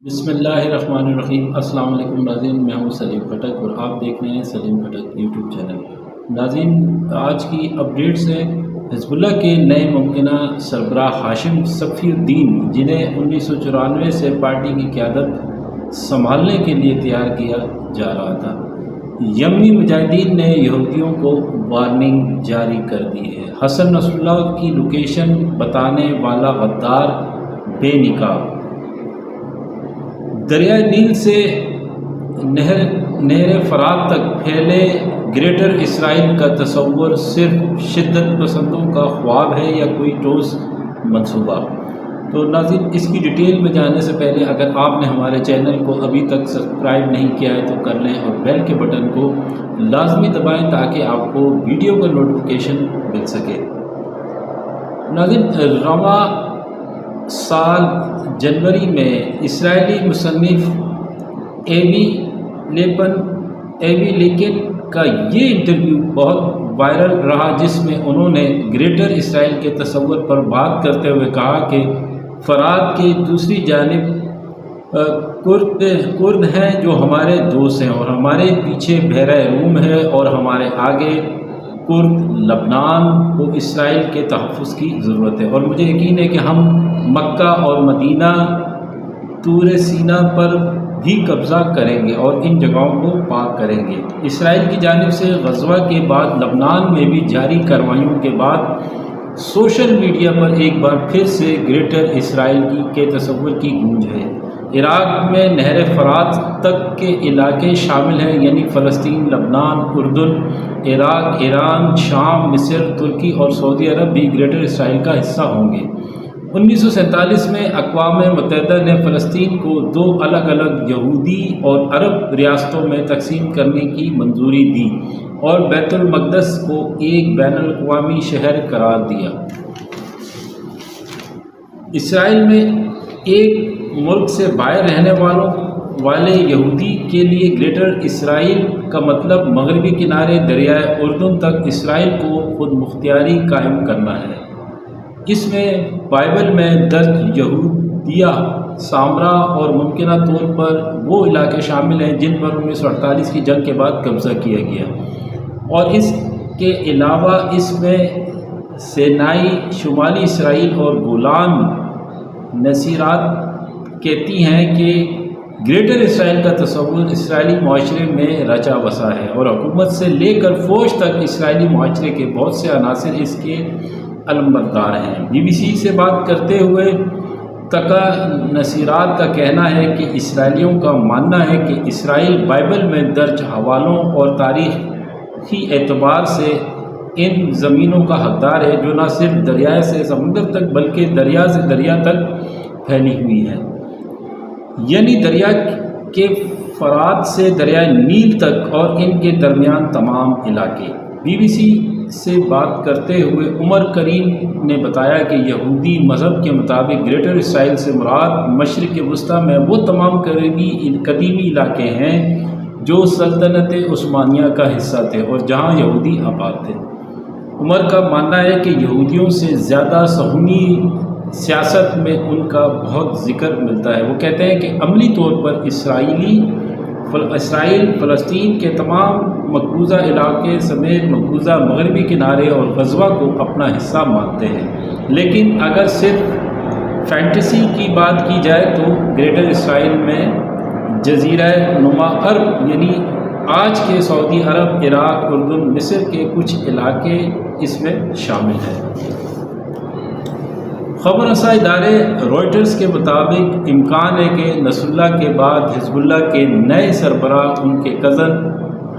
बिस्मिल्लाहिर्रहमानिर्रहीम। अस्सलाम वालेकुम नाज़रीन, मैं हूं सलीम खटक और आप देख रहे हैं सलीम खटक यूट्यूब चैनल। नाज़रीन, आज की अपडेट्स है हिज़्बुल्लाह के नए मुमकिना सरबराह हाशिम सफ़ीउद्दीन, जिन्हें 1994 से पार्टी की क़यादत संभालने के लिए तैयार किया जा रहा था। यमनी मुजाहिदीन ने यहूदियों को वार्निंग जारी कर दी है। हसन नसरुल्लाह की लोकेशन बताने वाला गद्दार बेनकाब। दरियाए नील से नहर फ़रात तक फैले ग्रेटर इसराइल का तस्वुर सिर्फ शिद्दत पसंदों का ख्वाब है या कोई ठोस मंसूबा? तो नाज़रीन, इसकी डिटेल में जाने से पहले अगर आपने हमारे चैनल को अभी तक सब्सक्राइब नहीं किया है तो कर लें और बेल के बटन को लाजमी दबाएं ताकि आपको वीडियो का नोटिफिकेशन मिल सके। नाज़रीन, रवा साल जनवरी में इसराइली मुसन्निफ एवी लेकिन का ये इंटरव्यू बहुत वायरल रहा, जिसमें उन्होंने ग्रेटर इसराइल के तस्वुर पर बात करते हुए कहा कि फ़रात की दूसरी जानिब कुर्द हैं जो हमारे दोस्त हैं और हमारे पीछे बहरा रूम है और हमारे आगे कुर्द लबनान को इसराइल के तहफ़्फ़ुज़ की ज़रूरत है। और मुझे यकीन है कि हम मक्का और मदीना तूर सीना पर भी कब्ज़ा करेंगे और इन जगहों को पाक करेंगे। इसराइल की जानिब से ग़ज़वा के बाद लबनान में भी जारी कार्रवाइयों के बाद सोशल मीडिया पर एक बार फिर से ग्रेटर इसराइल के तस्वुर की गूंज है। इराक़ में नहर फ़रात तक के इलाके शामिल हैं, यानी फ़लस्तीन, लबनान, उर्दन, इराक़, ईरान, शाम, मिस्र, तुर्की और सऊदी अरब भी ग्रेटर इसराइल का हिस्सा होंगे। 1947 में अक़वाम मुत्तहिदा ने फ़लस्तीन को दो अलग अलग यहूदी और अरब रियासतों में तकसीम करने की मंजूरी दी और बैतुल मक़दस को एक बैनुल-अक़वामी शहर करार दिया। इसराइल में एक मुल्क से बाहर रहने वाले यहूदी के लिए ग्रेटर इसराइल का मतलब मगरबी किनारे दरियाए उर्दन तक इसराइल को खुद मुख्तियारी कायम करना है। इसमें बाइबल में दर्ज यहूदिया, सामरा और मुमकिना तौर पर वो इलाके शामिल हैं जिन पर 1948 की जंग के बाद कब्ज़ा किया गया। और इसके अलावा इसमें सेनाई, शुमाली इसराइल और गोलान नसीरात कहती हैं कि ग्रेटर इसराइल का तस्वुर इसराइली माशरे में रचा बसा है और हुकूमत से लेकर फ़ौज तक इसराइली माशरे के बहुत से अनासिर इसके अलमबरदार हैं। BBC से बात करते हुए तका नसीरात का कहना है कि इसराइलियों का मानना है कि इसराइल बाइबल में दर्ज हवालों और तारीख़ी एतबार से इन ज़मीनों का हकदार है जो न सिर्फ दरिया से समुद्र तक बल्कि दरिया से दरिया तक फैली हुई है, यानी दरिया के फ़रात से दरिया नील तक और इनके दरमियान तमाम इलाके। BBC से बात करते हुए उमर करीम ने बताया कि यहूदी मज़हब के मुताबिक ग्रेटर इसराइल से मुराद मशरिक़ वस्ता में वो तमाम कदीमी इलाके हैं जो सल्तनत उस्मानिया का हिस्सा थे और जहाँ यहूदी आबाद थे। उमर का मानना है कि यहूदियों से ज़्यादा सहूनी सियासत में उनका बहुत ज़िक्र मिलता है। वो कहते हैं कि अमली तौर पर इसराइल फ़लस्तीन के तमाम मकबूजा इलाके समेत मकबूजा मगरबी किनारे और ग़ज़वा को अपना हिस्सा मानते हैं। लेकिन अगर सिर्फ फैंटेसी की बात की जाए तो ग्रेटर इसराइल में जज़ीरा नुमा अरब यानी आज के सऊदी अरब, इराक़, उर्दन, मिस्र के कुछ इलाके इसमें शामिल हैं। ख़बर रसा इदारे रॉयटर्स के मुताबिक इम्कान है कि नसरुल्लाह के बाद हिज़्बुल्लाह के नए सरबराह उनके कज़न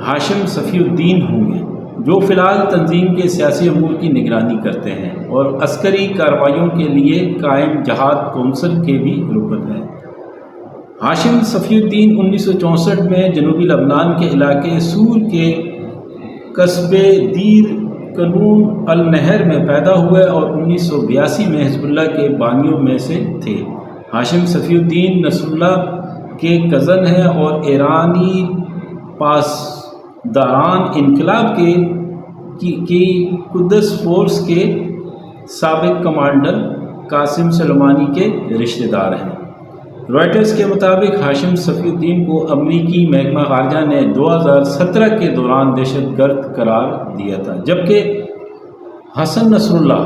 हाशिम सफ़ीउद्दीन होंगे, जो फ़िलहाल तंजीम के सियासी अमूर की निगरानी करते हैं और अस्करी कार्रवाइयों के लिए कायम जहाद कौंसिल के भी रुकन हैं। हाशिम सफ़ीउद्दीन 1964 में जनूबी लबनान के इलाके सूर के कस्बे दीर कनून अल नहर में पैदा हुए और 1982 में हिज़्बुल्लाह के बानियों में से थे। हाशिम सफ़ीउद्दीन नसरुल्लाह के कज़न हैं और ईरानी पासदारान इनकलाब की कुद्स फोर्स के साबिक़ कमांडर कासिम सुलेमानी के रिश्तेदार हैं। रॉयटर्स के मुताबिक हाशिम सफ़ीउद्दीन को अमरीकी महकमा खारजा ने 2017 के दौरान दहशतगर्द करार दिया था, जबकि हसन नसरुल्लाह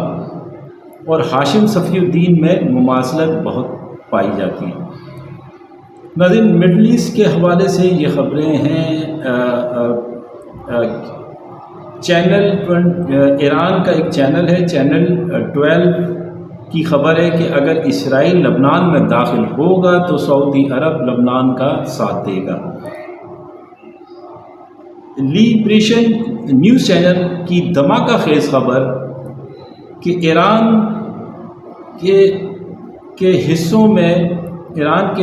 और हाशिम सफ़ीउद्दीन में मुमासलत बहुत पाई जाती है। नाज़रीन, मिडल ईस्ट के हवाले से ये ख़बरें हैं। चैनल ईरान का एक चैनल है, चैनल 12 की खबर है कि अगर इसराइल लबनान में दाखिल होगा तो सऊदी अरब लबनान का साथ देगा। लिबरेशन न्यूज़ चैनल की धमाका खेज खबर कि ईरान के हिस्सों में ईरान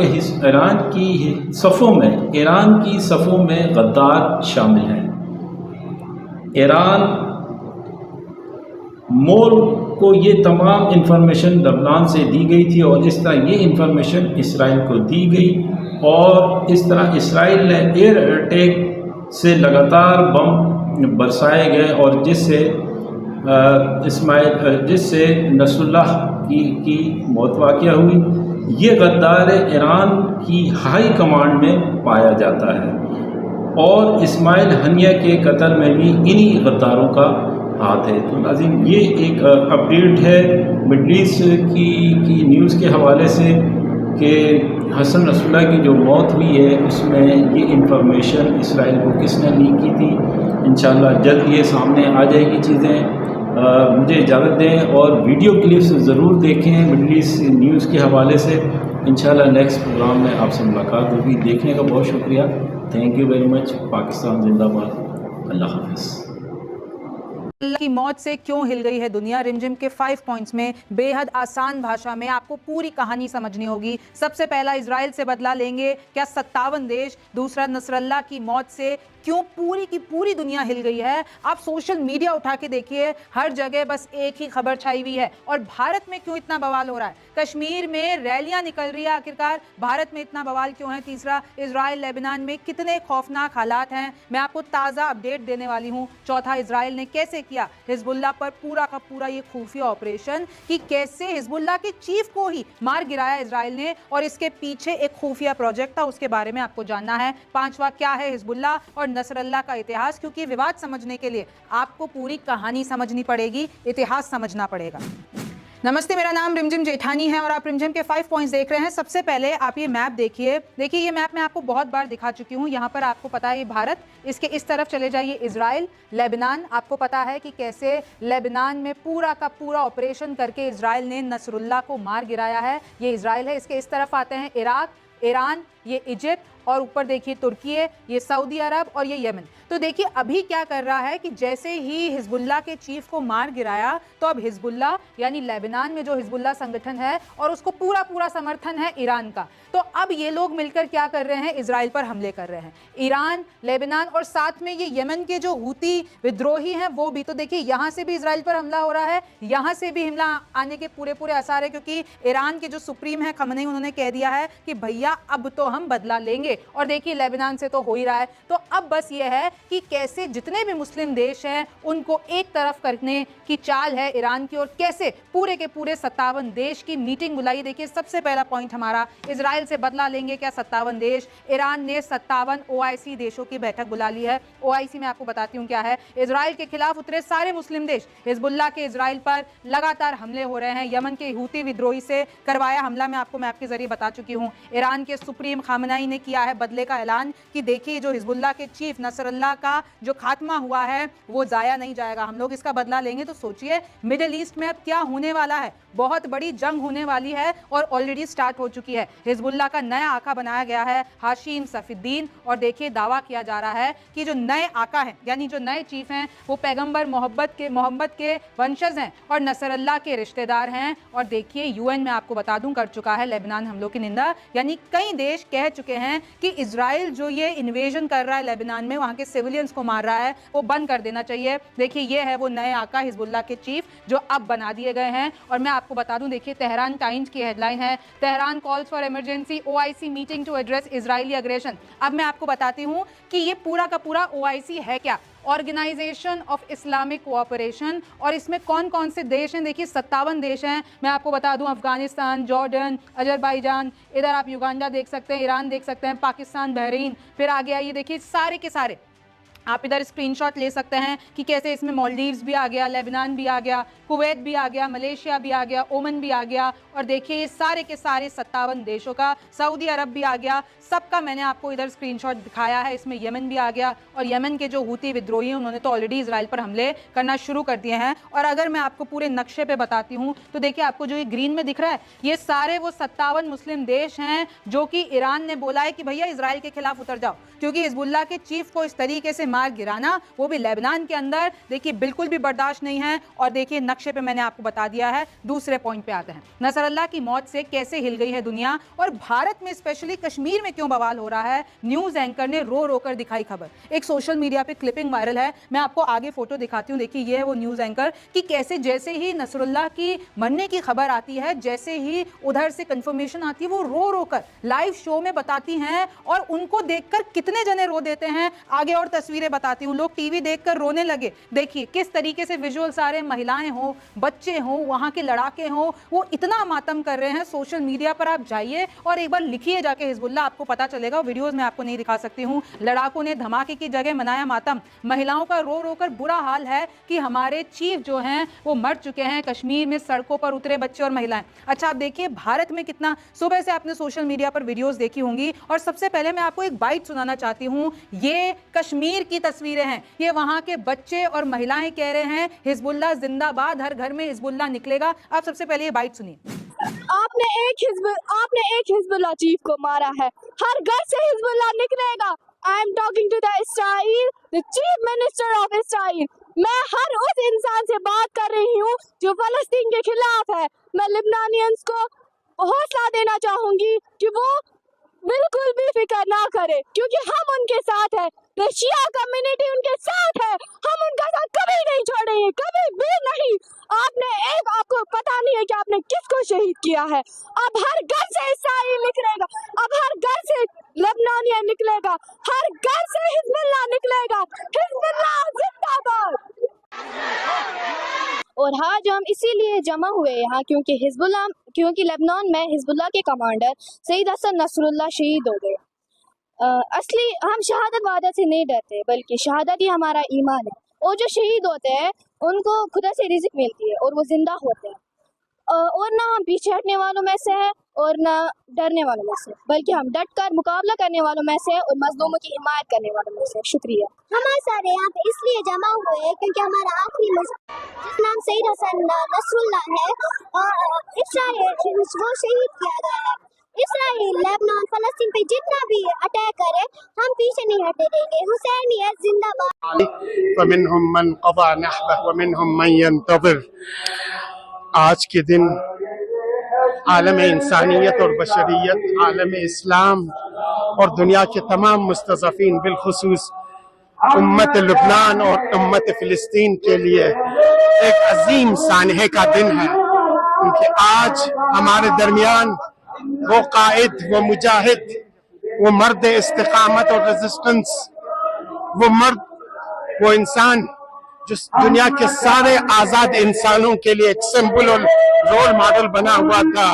की सफ़ों में गद्दार शामिल हैं। ईरान मोल को ये तमाम इंफॉर्मेशन लबनान से दी गई थी और इस तरह ये इंफॉर्मेशन इसराइल को दी गई और इस तरह इसराइल ने एयर अटैक से लगातार बम बरसाए गए और जिससे नसरुल्लाह की मौत वाक़या हुई। ये गद्दार ईरान की हाई कमांड में पाया जाता है और इस्माइल हनिया के कत्ल में भी इन्हीं गद्दारों का हाथ है। तो नाज़रीन, ये एक अपडेट है मिडल ईस्ट की न्यूज़ के हवाले से कि हसन नसरुल्लाह की जो मौत हुई है उसमें ये इंफॉर्मेशन इसराइल को किसने लीक की थी। इंशाल्लाह जल्द ये सामने आ जाएगी चीज़ें। मुझे इजाज़त दें और वीडियो क्लिप्स ज़रूर देखें मिडल ईस्ट न्यूज़ के हवाले से। इंशाल्लाह नेक्स्ट प्रोग्राम में आपसे मुलाकात होगी। देखने का बहुत शुक्रिया। Thank you very much. Pakistan जिंदाबाद। अल्लाह हाफ़िज़। की मौत से क्यों हिल गई है दुनिया, रिमझिम के 5 पॉइंट्स में बेहद आसान भाषा में आपको पूरी कहानी समझनी होगी। सबसे पहला, इजराइल से बदला लेंगे क्या 57 देश। दूसरा, नसरल्लाह की मौत से क्यों पूरी की पूरी दुनिया हिल गई है। आप सोशल मीडिया उठा के देखिए, हर जगह बस एक ही खबर छाई हुई है। और भारत में क्यों इतना बवाल हो रहा है, कश्मीर में रैलियां निकल रही है, आखिरकार भारत में इतना बवाल क्यों है। तीसरा, इजराइल लेबनान में कितने खौफनाक हालात हैं, मैं आपको ताज़ा अपडेट देने वाली हूँ। चौथा, इजराइल ने कैसे किया हिजबुल्लाह पर पूरा का पूरा ये खुफिया ऑपरेशन, कि कैसे हिजबुल्लाह के चीफ को ही मार गिराया इजराइल ने और इसके पीछे एक खुफिया प्रोजेक्ट था, उसके बारे में आपको जानना है। पांचवा, क्या है हिजबुल्लाह और नसरल्लाह का इतिहास, क्योंकि विवाद समझने के लिए आपको पूरी कहानी समझनी पड़ेगी, इतिहास समझना पड़ेगा। नमस्ते, मेरा नाम रिमझिम जेठानी है और आप रिमझिम के 5 पॉइंट्स देख रहे हैं। सबसे पहले आप ये मैप देखिए ये मैप मैं आपको बहुत बार दिखा चुकी हूँ। यहाँ पर आपको पता है ये भारत, इसके इस तरफ चले जाइए इजराइल, लेबनान। आपको पता है कि कैसे लेबनान में पूरा का पूरा ऑपरेशन करके इजराइल ने नसरुल्लाह को मार गिराया है, ये इजराइल है। इसके इस तरफ आते हैं इराक, ईरान, ये इजिप्ट और ऊपर देखिए तुर्की है, ये सऊदी अरब और ये यमन। तो देखिए अभी क्या कर रहा है कि जैसे ही हिजबुल्लाह के चीफ को मार गिराया तो अब हिजबुल्लाह यानी लेबनान में जो हिजबुल्लाह संगठन है और उसको पूरा पूरा समर्थन है ईरान का, तो अब ये लोग मिलकर क्या कर रहे हैं, इजराइल पर हमले कर रहे हैं। ईरान, लेबनान और साथ में ये यमन के जो हूती विद्रोही हैं वो भी। तो देखिए यहाँ से भी इजराइल पर हमला हो रहा है, यहाँ से भी हमला आने के पूरे पूरे आसार है, क्योंकि ईरान के जो सुप्रीम है खमनेई, उन्होंने कह दिया है कि भैया अब तो हम बदला लेंगे। और देखिए लेबनान से तो हो ही रहा है। तो अब बस ये है कि कैसे जितने भी मुस्लिम देश हैं उनको एक तरफ करने की चाल है ईरान की, और कैसे पूरे के पूरे 57 देश की मीटिंग बुलाई। देखिए सबसे पहला पॉइंट हमारा, इजराइल से बदला लेंगे क्या 57 देश। ईरान ने 57 OIC देशों की बैठक बुला ली है। OIC में आपको बताती हूँ क्या है। इजराइल के खिलाफ उतरे सारे मुस्लिम देश, हिजबुल्लाह के इजराइल पर लगातार हमले हो रहे हैं। यमन के हूती विद्रोही से करवाया हमला, मैं आपको मैप के जरिए बता चुकी हूँ। ईरान के सुप्रीम खामनेई ने किया है बदले का ऐलान कि देखिए जो हिजबुल्लाह के चीफ नसरल्लाह का जो खात्मा हुआ है वो जाया नहीं जाएगा, हम लोग इसका बदला लेंगे। तो सोचिए मिडिल ईस्ट में अब क्या होने वाला है, बहुत बड़ी जंग होने वाली है और ऑलरेडी स्टार्ट हो चुकी है। हिजबुल्लाह का नया आका बनाया गया है हाशिम सफीउद्दीन, और देखिए दावा किया जा रहा है कि जो नए आका हैं यानी जो नए चीफ हैं वो पैगंबर मोहम्मद के वंशज हैं और नसरल्लाह के रिश्तेदार हैं। और देखिए UN में आपको बता दूं कर चुका है लेबनान हमलों की निंदा, यानी कई देश कह चुके हैं कि इजराइल जो ये इन्वेजन कर रहा है लेबनान में, वहाँ के सिविलियंस को मार रहा है, वो बंद कर देना चाहिए। देखिए ये है वो नए आका हिजबुल्लाह के चीफ जो अब बना दिए गए हैं। और मैं आपको बता दूं, देखिए तेहरान टाइम्स की हेडलाइन है, Tehran calls for emergency OIC meeting to address Israeli aggression. अब मैं आपको बताती हूं कि ये पूरा का पूरा OIC है क्या। Organisation of Islamic Cooperation. और इसमें कौन कौन से देश हैं? देखिए 57 देश हैं। मैं आपको बता दूं, अफगानिस्तान, जॉर्डन, अजरबैजान, इधर आप युगांडा देख सकते हैं, ईरान देख सकते हैं, पाकिस्तान, बहरीन, फिर आगे आइए देखिए सारे के सारे आप इधर स्क्रीनशॉट ले सकते हैं कि कैसे इसमें मालदीव्स भी आ गया, लेबनान भी आ गया, कुवैत भी आ गया, मलेशिया भी आ गया, ओमन भी आ गया, और देखिए ये सारे के सारे 57 देशों का, सऊदी अरब भी आ गया, सबका मैंने आपको इधर स्क्रीनशॉट दिखाया है। इसमें यमन भी आ गया, और यमन के जो हूती विद्रोही हैं उन्होंने तो ऑलरेडी इजराइल पर हमले करना शुरू कर दिए हैं। और अगर मैं आपको पूरे नक्शे पे बताती हूँ तो देखिए आपको जो ये ग्रीन में दिख रहा है, ये सारे वो 57 मुस्लिम देश हैं जो कि ईरान ने बोला है कि भैया इजराइल के खिलाफ उतर जाओ, क्योंकि हिजबुल्लाह के चीफ को इस तरीके से मार गिराना, वो भी लेबनान के अंदर, देखिए बिल्कुल भी बर्दाश्त नहीं है। और देखिए नक्शे पे मैंने आपको बता दिया है। दूसरे पॉइंट पे आते हैं, नसरल्लाह की मौत से कैसे हिल गई है दुनिया, और भारत में स्पेशली कश्मीर में क्यों बवाल हो रहा है। न्यूज एंकर ने रो रो कर दिखाई खबर। एक सोशल मीडिया पे क्लिपिंग वायरल है, मैं आपको आगे फोटो दिखाती हूँ। देखिए ये है वो न्यूज एंकर कि कैसे जैसे ही नसरुल्लाह की मरने की खबर आती है, जैसे ही उधर से कंफर्मेशन आती है, वो रो रो कर लाइव शो में बताती हैं, और उनको देखकर कितने जने रो देते हैं। आगे और तस्वीरें बताती हूँ, लोग टीवी देखकर रोने लगे। देखिए किस तरीके से विजुअल्स आ रहे हैं, महिलाएं हो, बच्चे हो, वहां के लड़ाके हो, वो इतना मातम कर रहे हैं। सोशल मीडिया पर आप जाइए और एक बार लिखिए जाके हिजबुल्लाह, आपको पता चलेगा। वीडियोस में आपको नहीं दिखा सकती हूँ। लड़ाकों ने धमाके की जगह मनाया मातम। महिलाओं का रो रो कर बुरा हाल है कि हमारे चीफ जो हैं वो मर चुके हैं। कश्मीर में सड़कों पर उतरे बच्चे और महिलाएं। अच्छा आप देखिए भारत में कितना, सुबह से आपने सोशल मीडिया पर वीडियोस देखी होंगी, और सबसे पहले मैं आपको एक बाइट सुनाना चाहती हूँ। ये कश्मीर की तस्वीरें हैं, ये वहां के बच्चे और महिलाएं कह रहे हैं हिजबुल्लाह जिंदाबाद, हर घर में हिजबुल्लाह निकलेगा। आप सबसे पहले ये बाइट सुनिए। आपने एक हिजबुल्लाह चीफ को मारा है, हर घर से हिजबुल्लाह निकलेगा। I am talking to the Israel, the chief minister of Israel. मैं हर उस इंसान से बात कर रही हूँ जो फलस्तीन के खिलाफ है। मैं लिबनानियंस को हौसला देना चाहूंगी कि वो बिल्कुल भी फिक्र ना करे, क्योंकि हम उनके साथ हैं। द शिया कम्युनिटी उनके साथ है, हम उनका साथ कभी नहीं छोड़ेंगे, कभी भी नहीं। आपको पता नहीं है कि आपने किसको शहीद किया है। अब हर घर से इस्राइल निकलेगा, अब हर घर से लेबनानियन निकलेगा, हर घर से हिजबुल्लाह निकलेगा। हिजबुल्लाह जिंदाबाद। और आज हम इसीलिए जमा हुए यहाँ क्योंकि लेबनान में हिजबुल्लाह के कमांडर सईद हसन नसरुल्लाह शहीद हो गए। असली हम शहादत वादा से नहीं डरते, बल्कि शहादत ही हमारा ईमान है। और जो शहीद होते हैं उनको खुदा से रिज़्क मिलती है और वो जिंदा होते हैं। और ना हम पीछे हटने वालों में से है और ना डरने वालों में से, बल्कि हम डट कर मुकाबला करने वालों में से और मजलूमों की हिमायत करने वालों में से। शुक्रिया। हमारे सारे यहाँ पे इसलिए जमा हुए हैं क्योंकि हमारा आखिरी जिसका नाम सईद हसन नसरुल्लाह है, इस्राइल वो शहीद किया गया है। इस्राइल लेबनान फलस्तीन पे जितना भी अटैक करे हम पीछे नहीं हटने देंगे। हुसैनियत जिंदाबाद। फमिनहुम मन क़ज़ा नहबह व मिनहुम मन यंतज़िर। आज के दिन आलम इंसानियत और बशरियत, आलम इस्लाम और दुनिया के तमाम मुस्तज़फ़ीन बिलखुसूस उम्मत लुबनान और उम्मत फ़िलिस्तीन के लिए एक अजीम सानहे का दिन है, क्योंकि आज हमारे दरमियान वो कायद, वो मुजाहिद, वो मर्द इस्तिकामत और रेजिस्टेंस, वो मर्द, वो इंसान जो दुनिया के सारे आजाद इंसानों के लिए एक सिंबल और रोल मॉडल बना हुआ था,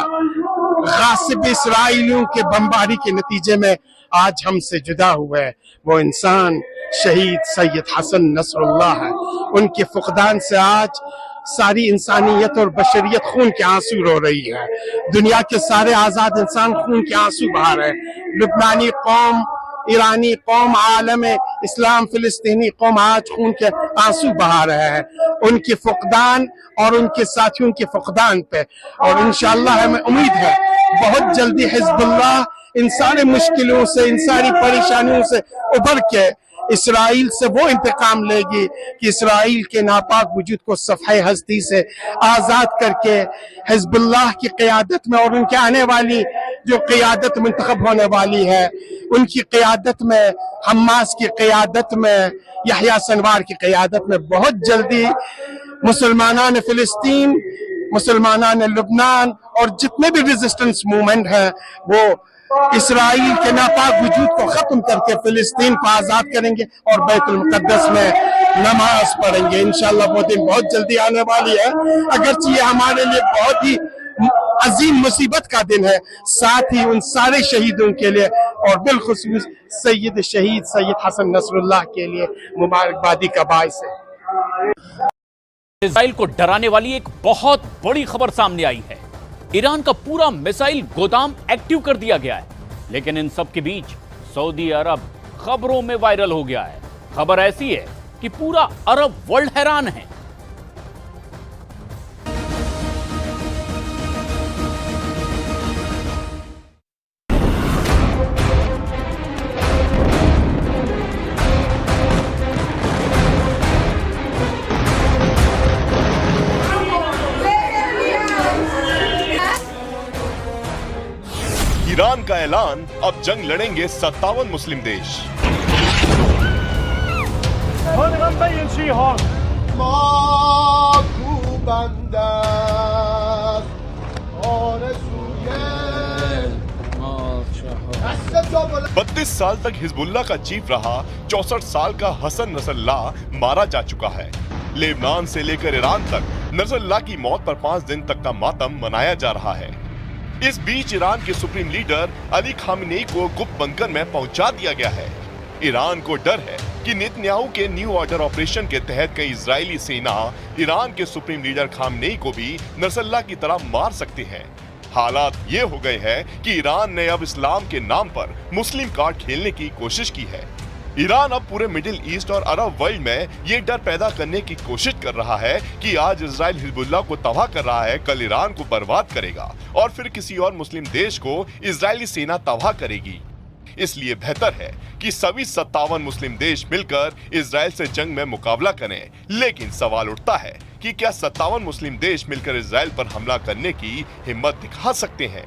गासिब इस्राइलियों के बमबारी के नतीजे में आज हमसे जुदा हुआ है। वो इंसान शहीद सैयद हसन नसरुल्लाह है। उनके फुकदान से आज सारी इंसानियत और बशरियत खून के आंसू रो रही है। दुनिया के सारे आजाद इंसान खून के आंसू बहा रहे हैं। लुबनानी कौम, ईरानी कौम, आलम इस्लाम, फिलिस्तीनी कौम आज खून के आंसू बहा रहे हैं उनके फुकदान और उनके साथियों के फुकदान पे। और इंशाअल्लाह हमें उम्मीद है बहुत जल्दी हिजबुल्लाह इन सारे मुश्किलों से, इन सारी परेशानियों से उभर के इसराइल से वो इंतकाम लेगी कि इसराइल के नापाक वजूद को सफ़हे हस्ती से आज़ाद करके हिजबुल्लाह की क़यादत में और उनके आने वाली जो क़यादत मुंतखब होने वाली है, उनकी क़यादत में, हमास की क़यादत में, यहया सिनवार की क़यादत में बहुत जल्दी मुसलमानान फ़िलिस्तीन, मुसलमानान लुबनान और जितने भी रेजिस्टेंस मूवमेंट है वो इसराइल के नापाक वजूद को खत्म करके फिलिस्तीन को आजाद करेंगे और बैतुल मुक़द्दस में नमाज पढ़ेंगे। इंशाल्लाह वो दिन बहुत जल्दी आने वाली है। अगरचे ये हमारे लिए बहुत ही अजीम मुसीबत का दिन है, साथ ही उन सारे शहीदों के लिए और बिलखुसूस सैयद शहीद सैयद हसन नसरुल्लाह के लिए मुबारकबादी का बाइस है। इजराइल को डराने वाली एक बहुत बड़ी खबर सामने आई है। ईरान का पूरा मिसाइल गोदाम एक्टिव कर दिया गया है, लेकिन इन सब के बीच सऊदी अरब खबरों में वायरल हो गया है। खबर ऐसी है कि पूरा अरब वर्ल्ड हैरान है। ईरान का ऐलान, अब जंग लड़ेंगे 57 मुस्लिम देश। बत्तीस साल तक हिजबुल्लाह का चीफ रहा 64 साल का हसन नसरुल्लाह मारा जा चुका है। लेबनान से लेकर ईरान तक नसरुल्लाह की मौत पर 5 दिन तक का मातम मनाया जा रहा है। इस बीच ईरान के सुप्रीम लीडर अली खामेनी को गुप्त बंकर में पहुंचा दिया गया है। ईरान को डर है कि नेतन्याहू के न्यू ऑर्डर ऑपरेशन के तहत कई इजरायली सेना ईरान के सुप्रीम लीडर खामेनी को भी नसरुल्लाह की तरह मार सकते हैं। हालात ये हो गए हैं कि ईरान ने अब इस्लाम के नाम पर मुस्लिम कार्ड खेलने की कोशिश की है। ईरान अब पूरे मिडिल ईस्ट और अरब वर्ल्ड में ये डर पैदा करने की कोशिश कर रहा है कि आज इजराइल हिजबुल्लाह को तबाह कर रहा है, कल ईरान को बर्बाद करेगा और फिर किसी और मुस्लिम देश को इजरायली सेना तबाह करेगी। इसलिए बेहतर है कि सभी 57 मुस्लिम देश मिलकर इजराइल से जंग में मुकाबला करें। लेकिन सवाल उठता है कि क्या 57 मुस्लिम देश मिलकर इजराइल पर हमला करने की हिम्मत दिखा सकते हैं?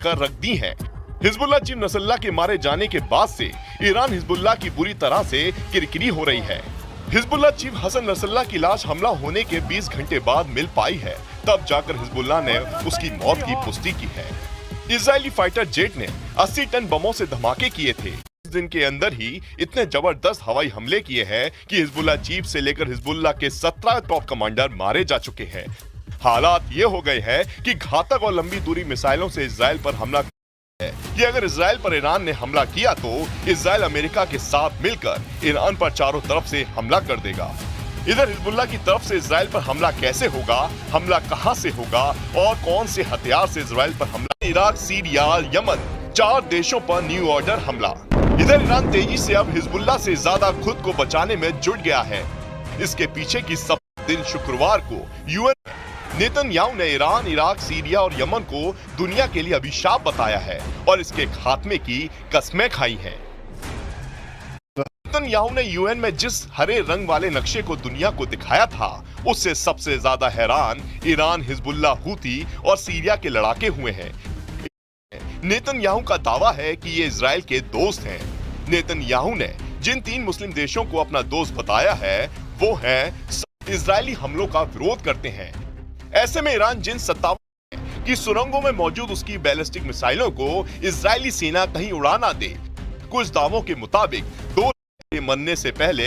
कर रख दी है। हिजबुल्लाह चीफ नसरुल्लाह के मारे जाने के बाद से ईरान हिजबुल्लाह की बुरी तरह से किरकिरी हो रही है। हिजबुल्लाह चीफ हसन नसरुल्लाह की लाश हमला होने के 20 घंटे बाद मिल पाई है, तब जाकर हिजबुल्लाह ने उसकी मौत की पुष्टि की है। इजरायली फाइटर जेट ने 80 टन बमों से धमाके किए थे। दिन के अंदर ही इतने जबरदस्त हवाई हमले किए हैं कि हिजबुल्लाह चीफ से लेकर हिजबुल्लाह के 17 टॉप कमांडर मारे जा चुके हैं। हालात ये हो गए हैं कि घातक और लंबी दूरी मिसाइलों से इजराइल पर हमला है कि अगर इजराइल पर ईरान ने हमला किया तो इजराइल अमेरिका के साथ मिलकर ईरान पर चारों तरफ से हमला कर देगा। इधर हिजबुल्लाह की तरफ से इजराइल पर हमला कैसे होगा, हमला कहां से होगा और कौन से हथियार से इजराइल पर हमला? इराक, सीरिया, यमन, 4 देशों पर न्यू ऑर्डर हमला। इधर ईरान तेजी से अब हिजबुल्लाह से ज्यादा खुद को बचाने में जुट गया है। इसके पीछे की सब दिन शुक्रवार को यूएन नेतन्याहू ने ईरान, इराक, सीरिया और यमन को दुनिया के लिए अभिशाप बताया है और इसके खात्मे की कस्में खाई हैं। नेतन्याहू ने यूएन में जिस हरे रंग वाले नक्शे को दुनिया को दिखाया था, उससे सबसे ज्यादा हैरान ईरान, हिजबुल्लाह, हूती और सीरिया के लड़ाके हुए हैं। नेतन्याहू का दावा है कि ये इजराइल के दोस्त हैं। नेतन्याहू ने जिन 3 मुस्लिम देशों को अपना दोस्त बताया है, वो हैं इजरायली हमलों का विरोध करते हैं। ऐसे में ईरान जिन 57 की सुरंगों में मौजूद उसकी बैलिस्टिक मिसाइलों को इजरायली सेना कहीं उड़ा ना दे। कुछ दावों के मुताबिक 2 मरने से पहले